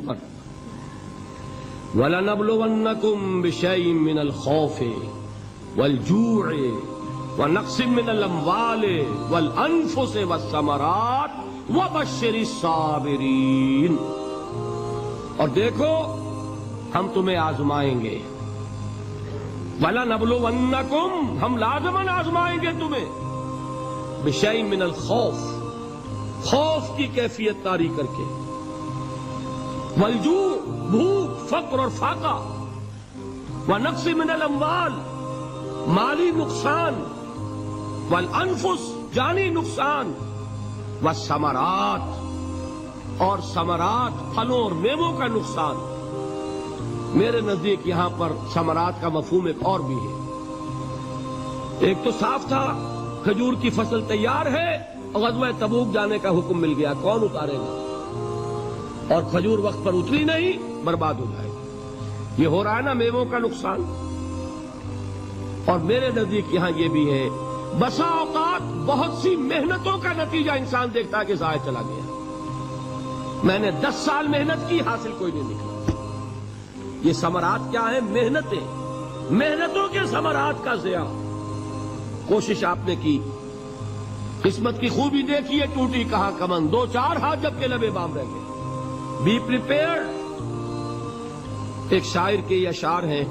پر وَلَنَبْلُوَنَّكُمْ بِشَيْءٍ مِّنَ الْخَوْفِ وَالْجُوعِ وَنَقْصٍ مِّنَ الْأَمْوَالِ وَالْأَنفُسِ وَالثَّمَرَاتِ وَبَشِّرِ الصَّابِرِينَ۔ اور دیکھو ہم تمہیں آزمائیں گے، وَلَنَبْلُوَنَّكُمْ ہم لازماً آزمائیں گے تمہیں، بِشَيْءٍ مِّنَ الْخَوْفِ خوف کی کیفیت طاری کر کے، والجوع بھوک فقر اور فاقہ، ونقص من الاموال مالی نقصان، والانفس جانی نقصان، والثمرات اور ثمرات پھلوں اور میووں کا نقصان۔ میرے نزدیک یہاں پر ثمرات کا مفہوم ایک اور بھی ہے۔ ایک تو صاف تھا کھجور کی فصل تیار ہے، غزوہ تبوک جانے کا حکم مل گیا، کون اتارے گا؟ اور کھجور وقت پر اتری نہیں، برباد ہو جائے گی۔ یہ ہو رہا ہے نا میووں کا نقصان۔ اور میرے نزدیک یہاں یہ بھی ہے، بسا اوقات بہت سی محنتوں کا نتیجہ انسان دیکھتا ہے کہ ضائع چلا گیا، میں نے 10 سال محنت کی، حاصل کوئی نہیں نکلا۔ یہ ثمرات کیا ہیں؟ محنتوں کے ثمرات کا ضیاع۔ کوشش آپ نے کی، قسمت کی خوبی دیکھی ہے، ٹوٹی کہاں کمن، 2-4 ہاتھ جب کے لبے بام رہ گئے۔ Be prepared. ایک شاعر کے یہ اشعار ہیں،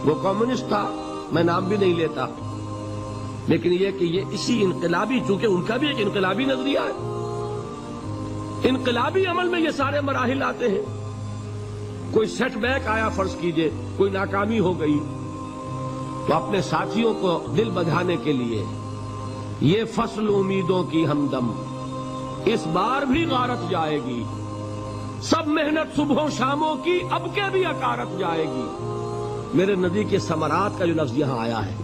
وہ کمیونسٹ تھا، میں نام بھی نہیں لیتا، لیکن یہ کہ یہ اسی انقلابی، چونکہ ان کا بھی ایک انقلابی نظریہ ہے، انقلابی عمل میں یہ سارے مراحل آتے ہیں۔ کوئی سیٹ بیک آیا فرض کیجئے، کوئی ناکامی ہو گئی، تو اپنے ساتھیوں کو دل بدھانے کے لیے یہ فصل امیدوں کی ہمدم اس بار بھی غارت جائے گی، سب محنت صبحوں شاموں کی اب کے بھی اکارت جائے گی۔ میرے نزدیک یہ ثمرات کا جو لفظ یہاں آیا ہے،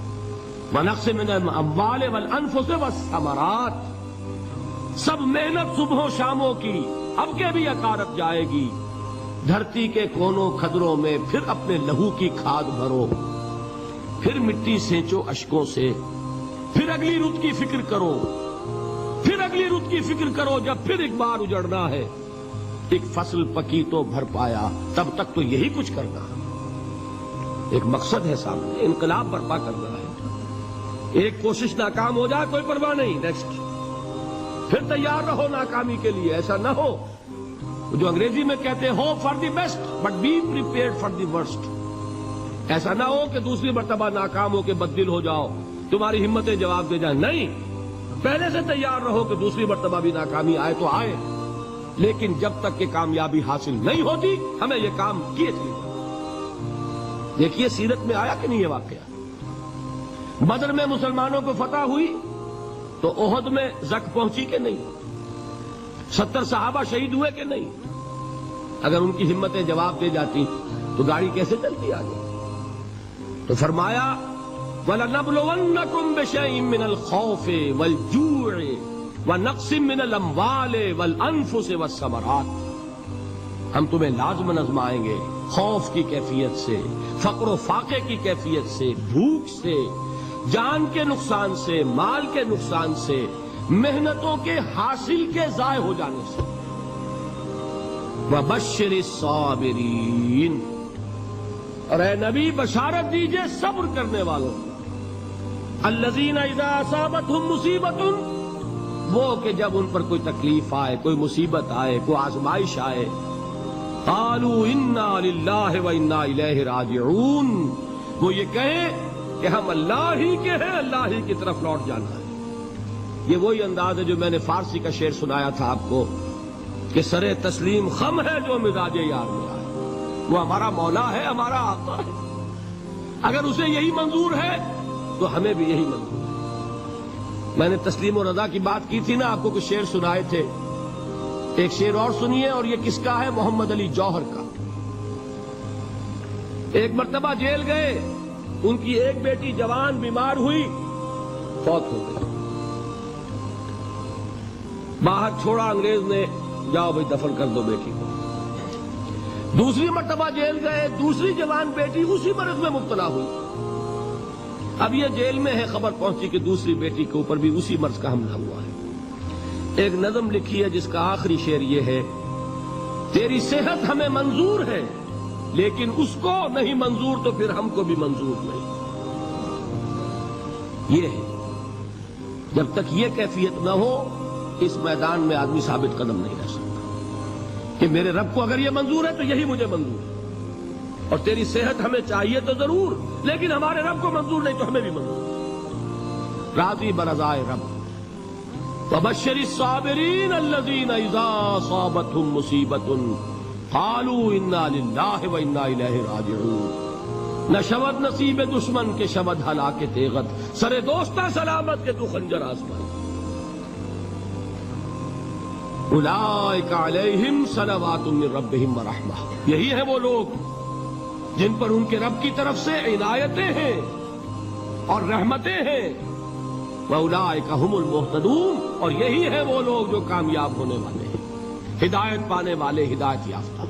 وَنَقْصٍ مِّنَ الْأَمْوَالِ وَالْأَنفُسِ وَالثَّمَرَاتِ، سب محنت صبحوں شاموں کی اب کے بھی اکارت جائے گی۔ دھرتی کے کونوں کھدروں میں پھر اپنے لہو کی کھاد بھرو، پھر مٹی سینچو اشکوں سے، پھر اگلی رت کی فکر کرو، پھر اگلی رت کی فکر کرو، جب پھر ایک بار اجڑنا ہے۔ ایک فصل پکی تو بھر پایا، تب تک تو یہی کچھ کرنا ہے۔ ایک مقصد ہے سامنے، انقلاب برپا کرنا ہے۔ ایک کوشش ناکام ہو جائے کوئی پرواہ نہیں، نیکسٹ، پھر تیار رہو ناکامی کے لیے۔ ایسا نہ ہو جو انگریزی میں کہتے ہیں hope for the best but be prepared for the worst. ایسا نہ ہو کہ دوسری مرتبہ ناکام ہو کے بددل ہو جاؤ، تمہاری ہمتیں جواب دے جائیں، نہیں، پہلے سے تیار رہو کہ دوسری مرتبہ بھی ناکامی آئے تو آئے، لیکن جب تک کہ کامیابی حاصل نہیں ہوتی ہمیں یہ کام کیے چلے جائیں۔ دیکھیے سیرت میں آیا کہ نہیں یہ واقعہ؟ بدر میں مسلمانوں کو فتح ہوئی تو احد میں زک پہنچی کہ نہیں؟ 70 صحابہ شہید ہوئے کہ نہیں؟ اگر ان کی ہمتیں جواب دے جاتی تو گاڑی کیسے چلتی آگے؟ تو فرمایا وَلَنَبْلُوَنَّكُمْ بِشَيْءٍ مِّنَ الْخَوْفِ وَالْجُوعِ وَنَقْصٍ مِّنَ الْأَمْوَالِ وَالْأَنفُسِ وَالثَّمَرَاتِ، ہم تمہیں لازماً آزمائیں گے، خوف کی کیفیت سے، فقر و فاقے کی کیفیت سے، بھوک سے، جان کے نقصان سے، مال کے نقصان سے، محنتوں کے حاصل کے ضائع ہو جانے سے۔ وَبَشِّرِ الصَّابِرِينَ، اور اے نبی بشارت دیجئے صبر کرنے والوں، الذین اذا اصابتہم مصیبۃ، وہ کہ جب ان پر کوئی تکلیف آئے، کوئی مصیبت آئے، کوئی آزمائش آئے، قالوا انا للہ وانا الیہ راجعون، وہ یہ کہیں کہ ہم اللہ ہی کے ہیں، اللہ ہی کی طرف لوٹ جانا ہے۔ یہ وہی انداز ہے جو میں نے فارسی کا شعر سنایا تھا آپ کو کہ سرے تسلیم خم ہے جو مزاج یار میں آئے۔ وہ ہمارا مولا ہے، ہمارا آقا ہے، اگر اسے یہی منظور ہے تو ہمیں بھی یہی منظور ہے۔ میں نے تسلیم و رضا کی بات کی تھی نا، آپ کو کچھ شعر سنائے تھے، ایک شعر اور سنیے، اور یہ کس کا ہے؟ محمد علی جوہر کا۔ ایک مرتبہ جیل گئے، ان کی ایک بیٹی جوان بیمار ہوئی، فوت ہو گئی، باہر چھوڑا انگریز نے، جاؤ بھائی دفن کر دو بیٹی کو۔ دوسری مرتبہ جیل گئے، دوسری جوان بیٹی اسی مرض میں مبتلا ہوئی، اب یہ جیل میں ہے، خبر پہنچی کہ دوسری بیٹی کے اوپر بھی اسی مرض کا حملہ ہوا ہے۔ ایک نظم لکھی ہے جس کا آخری شعر یہ ہے تیری صحت ہمیں منظور ہے لیکن اس کو نہیں منظور تو پھر ہم کو بھی منظور نہیں. یہ ہے. جب تک یہ کیفیت نہ ہو اس میدان میں آدمی ثابت قدم نہیں رہ سکتا کہ میرے رب کو اگر یہ منظور ہے تو یہی مجھے منظور ہے. اور تیری صحت ہمیں چاہیے تو ضرور لیکن ہمارے رب کو منظور نہیں تو ہمیں بھی منظور. راضی برضائے رب. وبشر الصابرین الذین اذا اصابتهم مصیبۃ قالوا انا للہ وانا الیہ راجعون. نہ شود نصیب دشمن کے شود ہلاک تیغت سر دوستہ سلامت کے تو خنجر آسمان. اولئک علیہم صلوات من ربہم ورحمہ. یہی ہے وہ لوگ جن پر ان کے رب کی طرف سے عنایتیں ہیں اور رحمتیں ہیں. وَأُولَٰئِكَ هُمُ الْمُهْتَدُونَ. اور یہی ہے وہ لوگ جو کامیاب ہونے والے ہیں, ہدایت پانے والے, ہدایت یافتہ.